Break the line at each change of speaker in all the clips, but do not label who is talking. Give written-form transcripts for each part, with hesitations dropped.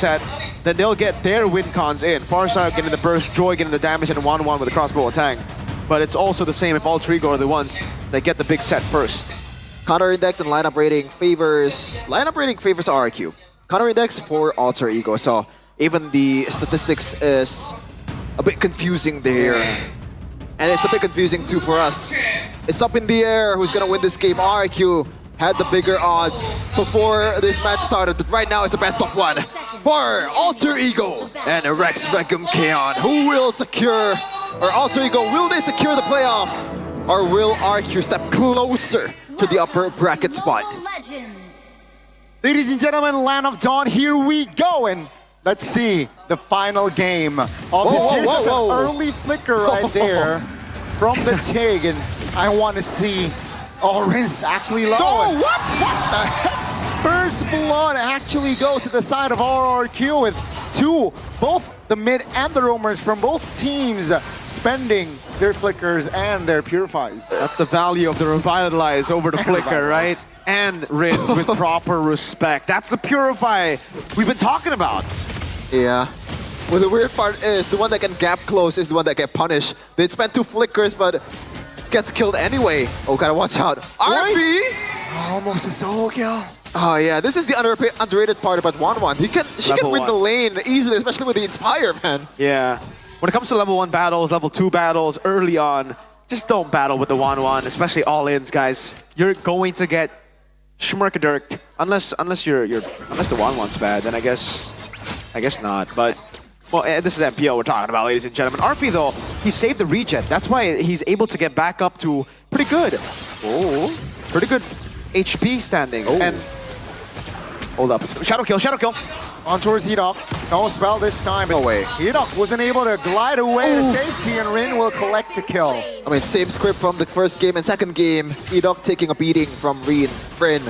set, then they'll get their win cons in. Farsight getting the burst, Joy getting the damage, and Wanwan with the crossbow attack. But it's also the same if all three go are the ones that get the big set first.
Counter index and lineup rating favors RRQ. Counter index for alter ego. So even the statistics is a bit confusing there. And it's a bit confusing too for us. It's up in the air who's gonna win this game. RRQ had the bigger odds before this match started, but right now it's a best of one for Alter Ego and Rex Regum Keon. Who will secure, or Alter Ego, will they secure the playoff? Or will RQ step closer to the upper bracket spot?
Ladies and gentlemen, Land of Dawn, here we go. And let's see the final game of this year. Just an early flicker right there from the TIG. And I want to see Riz actually low.
Oh, what the heck?
First blood actually goes to the side of RRQ with both the mid and the roamers from both teams spending their flickers and their purifies.
That's the value of the revitalize over the flicker, right? And Rins with proper respect. That's the purify we've been talking about.
Yeah. Well, the weird part is the one that can gap close is the one that get punished. They'd spend 2 flickers, but gets killed anyway. Oh, gotta watch out. RP!
Almost a solo kill.
Oh yeah, this is the underrated part about Wanwan. She can win the lane easily, especially with the Inspire, man.
Yeah. When it comes to level 1 battles, level 2 battles, early on, just don't battle with the Wanwan, especially all-ins, guys. You're going to get schmirkadurked unless the Wanwan's bad, then I guess not. But well, this is MPO we're talking about, ladies and gentlemen. RP though, he saved the regen. That's why he's able to get back up to pretty good. Oh, pretty good HP standing.
Oh.
And hold up, shadow kill.
On towards Hedok. No spell this time.
No way.
Hedok wasn't able to glide away to safety, and Rin will collect a kill.
I mean, same script from the first game and second game. Edok taking a beating from Rin.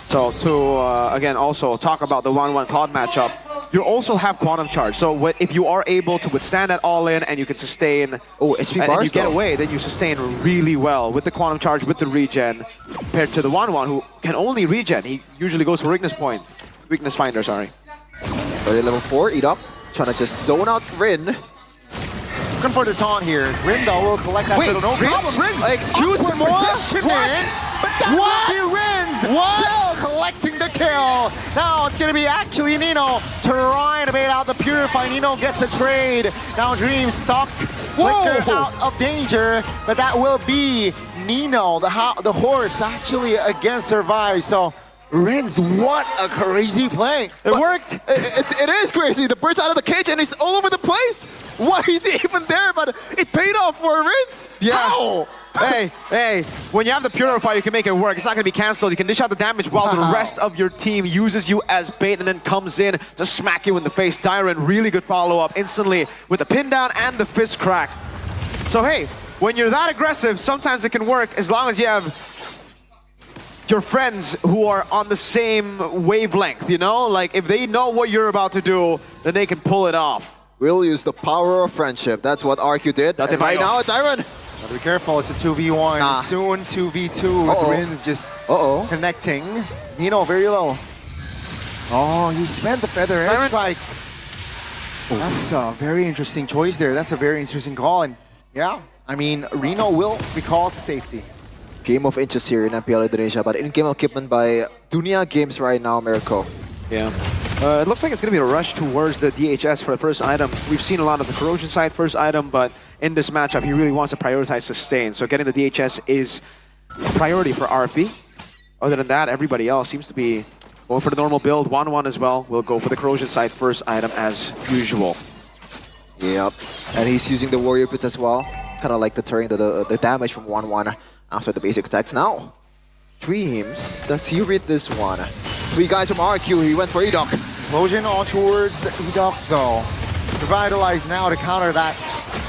So to, again, also talk about the 1-1 Cloud matchup, you also have Quantum Charge. So if you are able to withstand that all-in and you can sustain,
HP bars,
and you get away, then you sustain really well with the Quantum Charge, with the regen, compared to the 1-1 who can only regen. He usually goes for Weakness Finder, sorry.
Early level 4, Edok trying to just zone out Rin.
Looking for the taunt here. Rin though will collect that little no problem. Rin,
excuse me,
What? Rin's still collecting the kill. Now it's gonna be actually Nino trying to bait out the Purify. Nino gets a trade. Now Dream stuck. Flicker out of danger, but that will be Nino, the horse, actually again survives. So Rins, what a crazy play.
It worked.
It is crazy. The bird's out of the cage and he's all over the place. Why is he even there? But it paid off for Rins.
Yeah.
How?
Hey, when you have the Purify, you can make it work. It's not going to be cancelled. You can dish out the damage while the rest of your team uses you as bait and then comes in to smack you in the face. Dyrennn, really good follow-up instantly with the pin down and the fist crack. So hey, when you're that aggressive, sometimes it can work as long as you have your friends who are on the same wavelength, you know? Like, if they know what you're about to do, then they can pull it off.
We'll use the power of friendship. That's what RQ did. And right now, it's Dyrennn.
Gotta be careful, it's a 2v1, soon 2v2 with Rins just connecting. Nino very low. Oh, he spent the feather airstrike. That's a very interesting choice there. That's a very interesting call. And yeah, I mean, Reno will be called to safety.
Game of inches here in MPL Indonesia, but in-game equipment by Dunia Games right now, Mirko.
Yeah. It looks like it's going to be a rush towards the DHS for the first item. We've seen a lot of the Corrosion side first item, but in this matchup, he really wants to prioritize sustain. So getting the DHS is a priority for RP. Other than that, everybody else seems to be going for the normal build. 1-1 as well. We'll go for the Corrosion side first item as usual.
Yep. And he's using the Warrior Boots as well. Kind of like deterring the damage from 1-1 after the basic attacks. Now, Dreams, does he read this one? 3 guys from RQ, he went for Edok.
Explosion all towards Edok though. Revitalize now to counter that.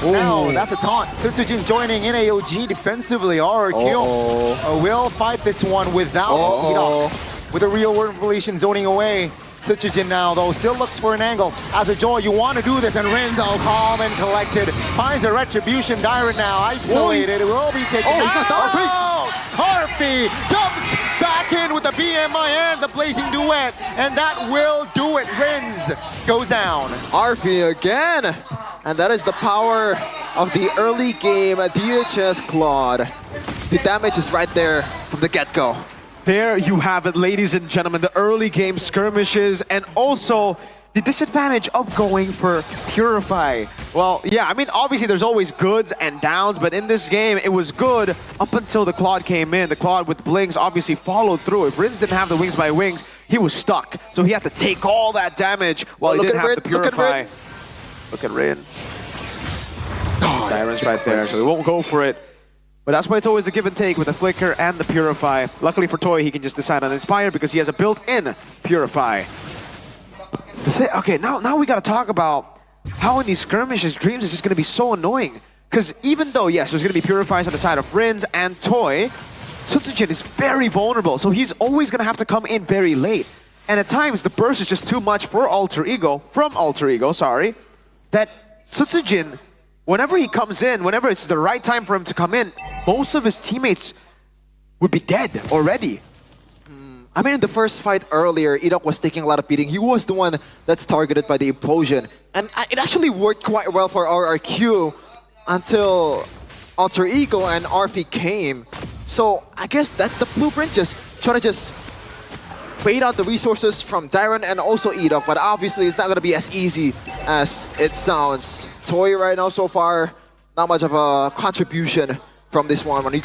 Now, that's a taunt. Sutsujin joining in AOG defensively. RQ will fight this one without Edok. With a real world relation zoning away. Sutsujin now though still looks for an angle. As a Joy, you want to do this, and Rindal calm and collected. Finds a retribution. Dyrennn now isolated. It will be taken out.
He's not done.
Harpy jumps back. back in with the BMI and the blazing duet, and that will do it. Rins goes down.
Arfi again. And that is the power of the early game DHS Claude. The damage is right there from the get-go.
There you have it, ladies and gentlemen, the early game skirmishes and also the disadvantage of going for Purify. Well, yeah, I mean, obviously there's always goods and downs, but in this game, it was good up until the Claude came in. The Claude with Blinks obviously followed through. If Rins didn't have the wings by wings, he was stuck. So he had to take all that damage while he didn't have the Purify. Look at Rin. Dyrenn's right there, so he won't go for it. But that's why it's always a give and take with the Flicker and the Purify. Luckily for Toy, he can just decide on Inspire because he has a built-in Purify. Okay, now we gotta talk about how in these skirmishes, Dreams is just gonna be so annoying. Because even though, yes, there's gonna be Purifies on the side of Rins and Toy, Sutsujin is very vulnerable, so he's always gonna have to come in very late. And at times, the burst is just too much for Alter Ego, that Sutsujin, whenever he comes in, whenever it's the right time for him to come in, most of his teammates would be dead already.
I mean, in the first fight earlier, Edok was taking a lot of beating. He was the one that's targeted by the implosion. And it actually worked quite well for RRQ until Alter Ego and Arfi came. So I guess that's the blueprint, just try to just bait out the resources from Dyrennn and also Edok. But obviously, it's not going to be as easy as it sounds. Toy right now so far, not much of a contribution from this Wanwan. You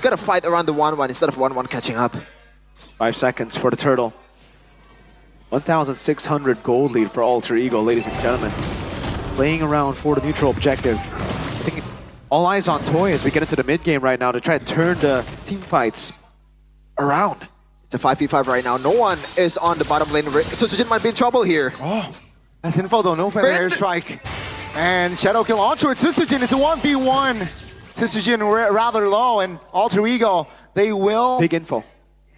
gotta fight around the Wanwan instead of Wanwan catching up.
5 seconds for the turtle. 1,600 gold lead for Alter Ego, ladies and gentlemen. Playing around for the neutral objective. I think all eyes on Toy as we get into the mid game right now to try to turn the team fights around.
It's a 5v5 right now. No one is on the bottom lane. So Sutsujin might be in trouble here.
Oh, that's info though. No feather airstrike. And Shadow Kill onto it. Sutsujin, it's a 1v1. Sutsujin rather low, and Alter Ego, they will...
Big info.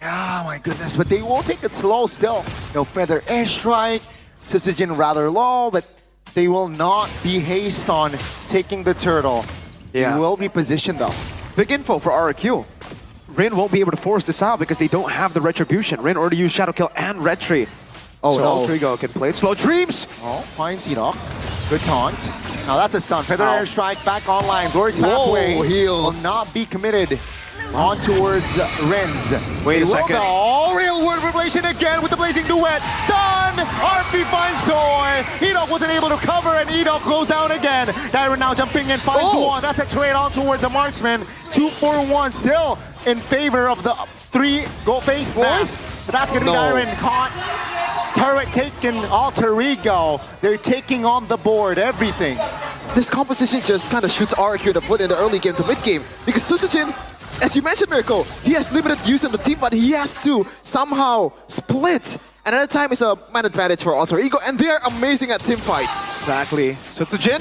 Yeah, my goodness, but they will take it slow still. No feather airstrike. Sutsujin rather low, but they will not be haste on taking the turtle.
Yeah.
They will be positioned though.
Big info for RRQ. Rin won't be able to force this out because they don't have the Retribution. Rin already used Shadow Kill and Retri.
Oh,
so
no.
Alter Ego can play it. Slow Dreams!
Oh, finds Edok. Good taunt. Now that's a stun. Feather airstrike back online. Glorious pathway
heals.
will not be committed. On towards Rins.
Wait a second.
Oh, real world revelation again with the blazing duet. Stun! Arfi finds Toy. Edok wasn't able to cover, and Edok goes down again. Dyrennn now jumping in, finds one. That's a trade on towards the marksman. 2 for 1, still in favor of the 3 goal face mask. But that's gonna be Dyrennn caught. Turret taken, Alter Ego. They're taking on the board, everything.
This composition just kind of shoots RRQ in the foot in the early game to mid game. Because Sutsujin, as you mentioned, Mirko, he has limited use in the team, but he has to somehow split. And at the time, it's a man advantage for Alter Ego, and they're amazing at team fights.
Exactly. Sutsujin?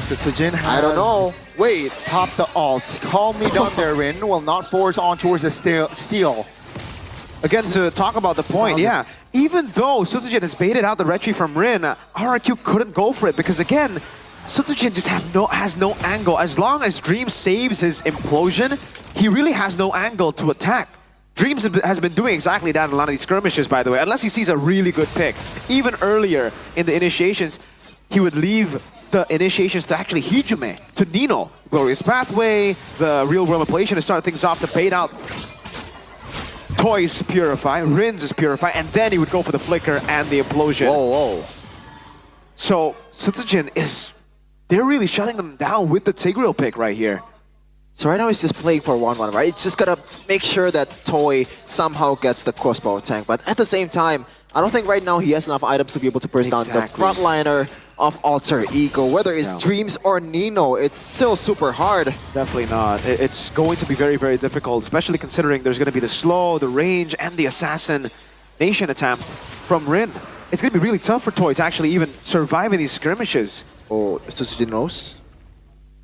Sutsujin has...
I don't know. Wait.
Pop the ult. Call me down there, Rin. Will not force on towards the steal.
Again, to talk about the point, yeah. Even though Sutsujin has baited out the Retri from Rin, RRQ couldn't go for it because, again, Sutsujin just has no angle. As long as Dreams saves his implosion, he really has no angle to attack. Dreams has been doing exactly that in a lot of these skirmishes, by the way, unless he sees a really good pick. Even earlier in the initiations, he would leave the initiations to actually Hijume, to Nino. Glorious Pathway, the real world manipulation to start things off to bait out Toy's Purify, Rin's Purify, and then he would go for the Flicker and the Implosion.
Whoa.
So Sutsujin they're really shutting them down with the Tigreal pick right here.
So right now he's just playing for 1-1, right? He's just gotta make sure that Toy somehow gets the crossbow tank. But at the same time, I don't think right now he has enough items to be able to burst down the frontliner of Alter Ego. Whether it's Dreams or Nino, it's still super hard.
Definitely not. It's going to be very, very difficult, especially considering there's going to be the slow, the range, and the assassination attempt from Rin. It's going to be really tough for Toy to actually even survive in these skirmishes.
Oh, Sutsujin knows?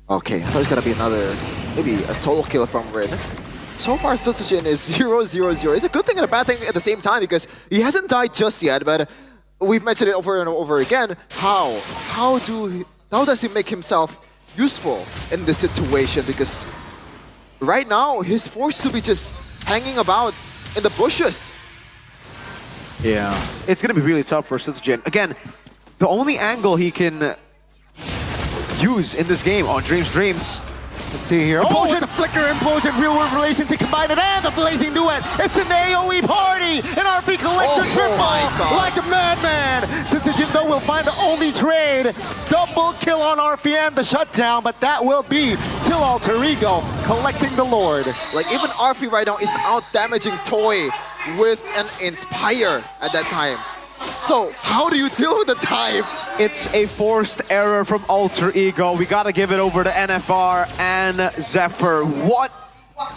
Okay, I thought it was gonna be another, maybe a solo kill from Rin. So far, Sutsujin is 0-0-0. It's a good thing and a bad thing at the same time because he hasn't died just yet, but we've mentioned it over and over again. How does he make himself useful in this situation? Because right now, he's forced to be just hanging about in the bushes.
Yeah. It's going to be really tough for Sutsujin. Again, the only angle he can use in this game on Dreams.
Let's see here.
Implosion.
Oh, the flicker, implosion, real world relation to combine it, and the blazing duet. It's an AoE party, and RP collects a triple like a madman. Sutsujin though will find the only trade. Double kill on RP and the shutdown, but that will be still Alter Ego collecting the Lord.
Like even Arfi right now is out damaging Toy with an Inspire at that time. So how do you deal with the dive?
It's a forced error from Alter Ego. We got to give it over to NFR and Zephyr. What?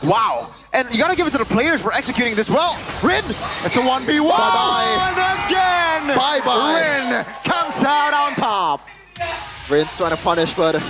Wow. And you got to give it to the players for executing this well. Rin,
It's a 1v1.
Bye-bye.
Again.
Bye-bye.
Rin comes out on top.
Rin's trying to punish, but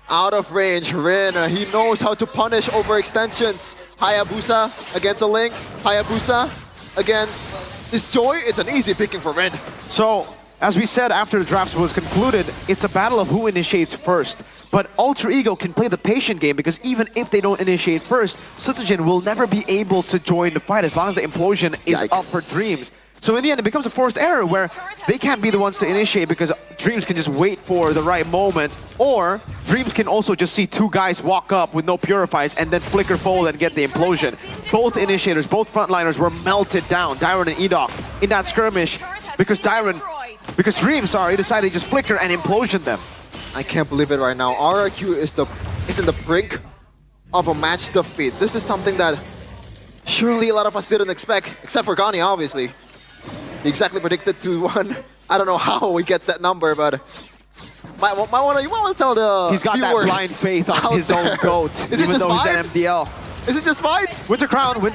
out of range. Rin, he knows how to punish overextensions. Hayabusa against a Link. Hayabusa against this Joy. It's an easy picking for Rin.
So, as we said after the draft was concluded, it's a battle of who initiates first. But Alter Ego can play the patient game because even if they don't initiate first, Sutsujin will never be able to join the fight as long as the implosion is up for Dreams. So in the end, it becomes a forced error where they can't be the ones to initiate because Dreams can just wait for the right moment, or Dreams can also just see two guys walk up with no purifies and then flicker fold and get the implosion. Both initiators, both frontliners were melted down, Dyrennn and Edok, in that skirmish because Dreams, decided to just flicker and implosion them.
I can't believe it right now. RRQ is in the brink of a match defeat. This is something that surely a lot of us didn't expect, except for Gani, obviously. He exactly predicted 2-1. I don't know how he gets that number, but you might want to tell the
He's got
viewers
that blind faith on his own GOAT,
Is it
even
just
though
vibes?
he's an MDL.
Is it just vibes?
Winter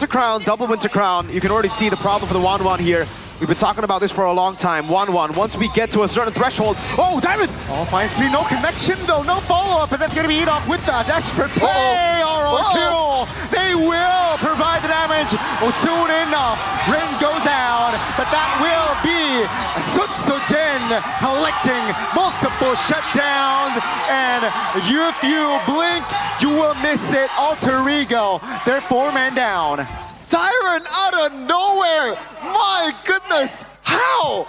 Crown, double Winter Crown. You can already see the problem for the Wanwan here. We've been talking about this for a long time. Wanwan, once we get to a certain threshold. Oh, Dyrennn!
Oh, finds three. No connection though, no follow-up, and that's gonna be Edok with that expert play. RRQ. They will provide the damage. Oh, soon enough, Rins goes down, but that will be Sutsujin collecting multiple shutdowns, and if you blink, you will miss it. Alter Ego, they're 4-man down.
Dyrennn out of nowhere! My goodness! How?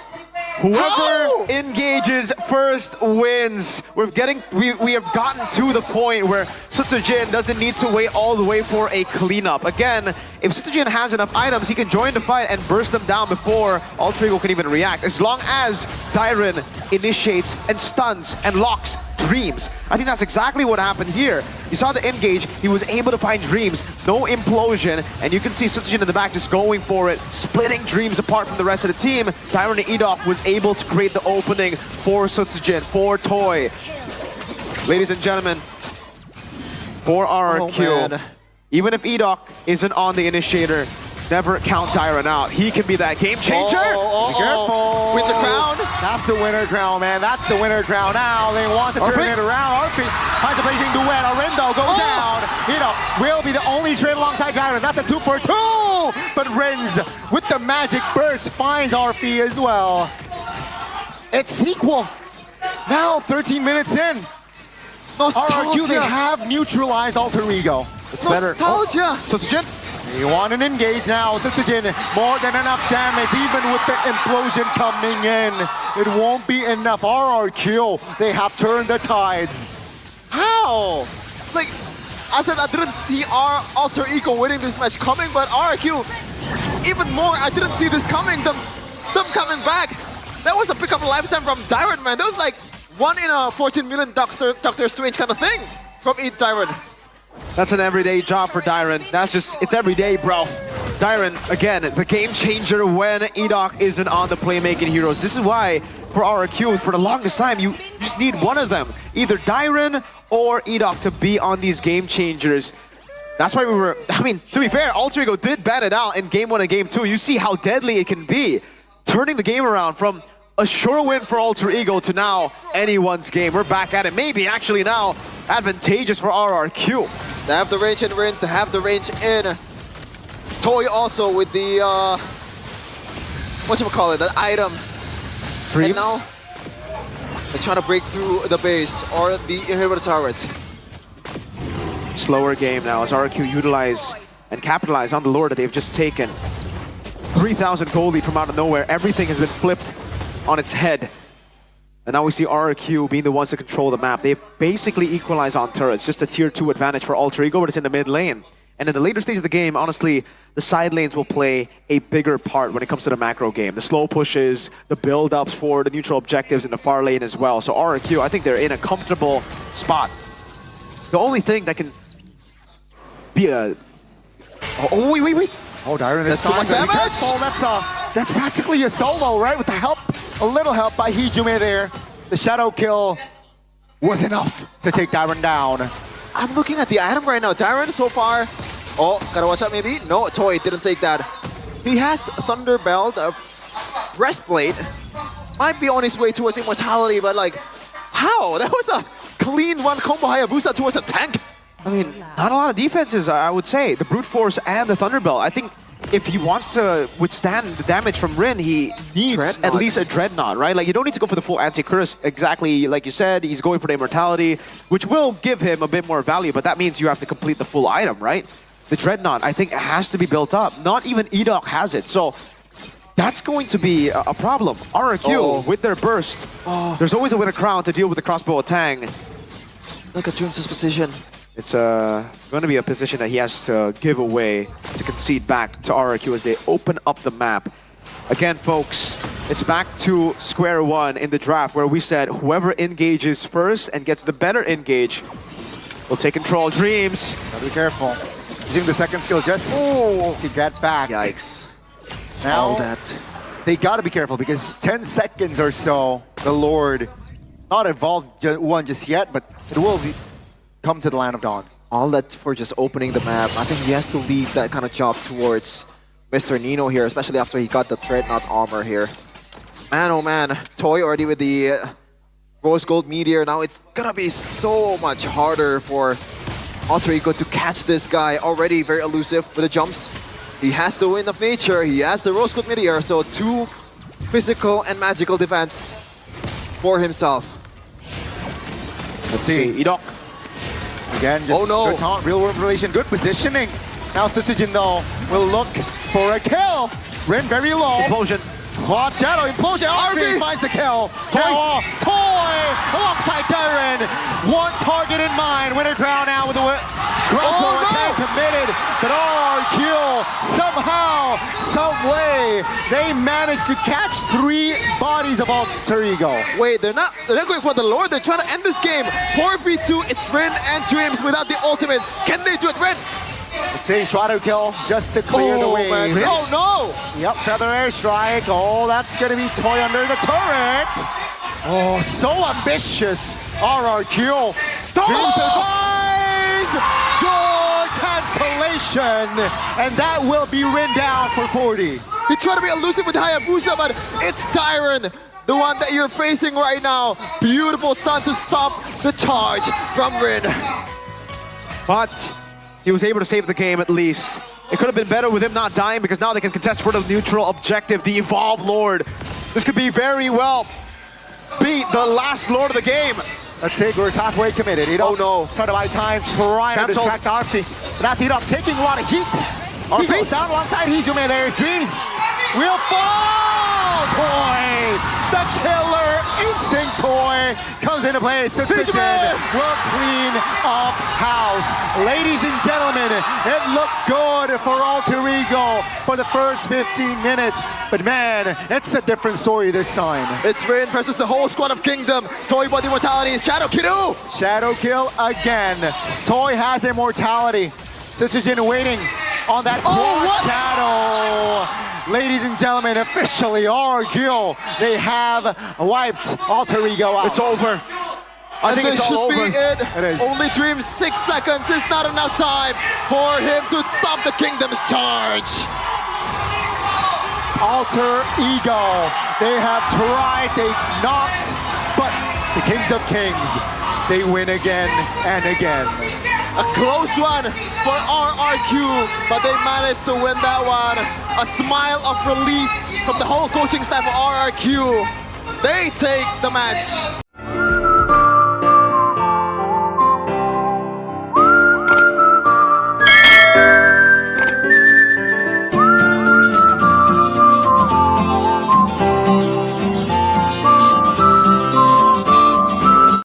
Whoever engages first wins. We have gotten to the point where Sutsujin doesn't need to wait all the way for a cleanup. Again, if Sutsujin has enough items, he can join the fight and burst them down before Alter Ego can even react. As long as Dyrennn initiates and stuns and locks Dreams. I think that's exactly what happened here. You saw the engage, he was able to find Dreams, no implosion, and you can see Sutsujin in the back just going for it, splitting Dreams apart from the rest of the team. Dyrennn and Edok was able to create the opening for Sutsujin, for Toy. Ladies and gentlemen, for RRQ, even if Edok isn't on the initiator, never count Dyrennn out. He can be that game changer.
Be careful.
Winter Crown.
That's the winner crown, man. That's the winner crown. Now they want to turn it around. Arfi finds a blazing duet. Arendo goes down. Will be the only trade alongside Dyrennn. That's a 2-for-2. But Rins with the magic burst finds Arfi as well. It's equal. Now 13 minutes in. RRQ, they have neutralized Alter Ego.
It's better.
Nostalgia.
Sutsujin.
You want an engage now. Sutsujin, more than enough damage, even with the implosion coming in. It won't be enough. RRQ, they have turned the tides.
How? Like, I said I didn't see our Alter Ego winning this match coming, but RRQ, even more, I didn't see this coming. Them coming back. That was a pick of a lifetime from Dyrennn, man. That was like 1 in a 14 million Doctor Strange kind of thing from Dyrennn.
That's an everyday job for Dyrennn. It's everyday, bro. Dyrennn, again, the game changer when Edok isn't on the playmaking heroes. This is why, for RRQ, for the longest time, you just need one of them. Either Dyrennn or Edok to be on these game changers. That's why to be fair, Alter Ego did ban it out in Game 1 and Game 2. You see how deadly it can be. Turning the game around from a sure win for Alter Ego to now anyone's game. We're back at it. Maybe actually now advantageous for RRQ.
They have the range in Rins, they have the range in Toy also with the, that item.
Dreams.
And now, they're trying to break through the base or the inhibitor turret.
Slower game now as RRQ utilize and capitalize on the lure that they've just taken. 3,000 gold lead from out of nowhere. Everything has been flipped on its head. And now we see RRQ being the ones to control the map. They've basically equalized on turrets, just a tier 2 advantage for Alter Ego, but it's in the mid lane. And in the later stage of the game, honestly, the side lanes will play a bigger part when it comes to the macro game. The slow pushes, the build-ups for the neutral objectives in the far lane as well. So RRQ, I think they're in a comfortable spot. The only thing that can be a...
Oh, wait. Oh, Dyrennn, this
That's too much
time,
damage!
careful. That's practically a solo, right? With the help, a little help by Hijume there. The shadow kill was enough to take Dyrennn down.
I'm looking at the item right now. Dyrennn so far. Oh, gotta watch out maybe. No, Toy didn't take that. He has Thunder Belt, Breastplate. Might be on his way towards immortality, but like, how? That was a clean one combo Hayabusa towards a tank.
I mean, not a lot of defenses, I would say. The Brute Force and the Thunderbelt. I think if he wants to withstand the damage from Rin, he needs
Dreadnought.
at least a Dreadnought, right? Like, you don't need to go for the full anti-curse exactly like you said. He's going for the immortality, which will give him a bit more value, but that means you have to complete the full item, right? The Dreadnought, I think, has to be built up. Not even Edok has it, so that's going to be a problem. RRQ, with their burst, there's always a Winter Crown to deal with the crossbow attack.
Look at Dream's position.
It's going to be a position that he has to give away to concede back to RRQ as they open up the map. Again, folks, it's back to square one in the draft where we said whoever engages first and gets the better engage will take control. Dreams.
Gotta be careful. Using the second skill just to get back.
Yikes.
Now,
All that.
they gotta be careful because 10 seconds or so, the Lord, not involved one just yet, but it will come to the Land of Dawn.
All that for just opening the map. I think he has to leave that kind of job towards Mr. Nino here, especially after he got the Dreadnought armor here. Man, oh man. Toy already with the Rose Gold Meteor. Now it's gonna be so much harder for Alter Ego to catch this guy. Already very elusive with the jumps. He has the Wind of Nature. He has the Rose Gold Meteor. So 2 physical and magical defense for himself.
Let's see. Edok.
Again, just good taunt, real world relation, good positioning. Now Susujin though will look for a kill. Rin very low.
Implosion.
Watch out, Implosion. RV finds the kill. Now, Toy alongside Dyrennn. One target in mind. Winter Crown now with the crossbow attack committed. But RRQ somehow, some way, they managed to catch 3 bodies of Alter Ego.
Wait, they're not going for the Lord. They're trying to end this game. 4v2. It's Rin and Dreams without the ultimate. Can they do it, Rin?
Let's see, shadow kill just to clear the way.
Man. Oh no!
Yep, Feather Airstrike. Oh, that's gonna be Toy under the turret. Oh, so ambitious. RRQ. Dream survives! Door cancellation! And that will be Rin down for 40.
He tried to be elusive with Hayabusa, but it's Dyrennn, the one that you're facing right now. Beautiful stun to stop the charge from Rin.
But he was able to save the game at least. It could have been better with him not dying because now they can contest for the neutral objective, the Evolve Lord. This could be very well beat the last Lord of the game.
Let's see, Gur's halfway committed. Edok,
no.
try to buy time, trying to
Cancel.
distract Arfi. That's Edok taking a lot of heat. He goes down alongside Hijume there. Dreams will fall. Toy, the killer instinct Toy comes into play. Susujin will clean up house. Ladies and gentlemen, it looked good for Alter Ego for the first 15 minutes. But man, it's a different story this time.
It's Rin versus the whole squad of Kingdom. Toy bought immortality. Shadow Kill.
Shadow kill again. Toy has immortality. Susujin waiting on that shadow. Ladies and gentlemen, officially RRQ, they have wiped Alter Ego out.
It's over. I think it's all over.
It is.
Only Dreams 6 seconds is not enough time for him to stop the Kingdom's charge.
Alter Ego, they have tried, they knocked, but the Kings of Kings, they win again and again.
A close one for RRQ, but they managed to win that one. A smile of relief from the whole coaching staff of RRQ. They take the match.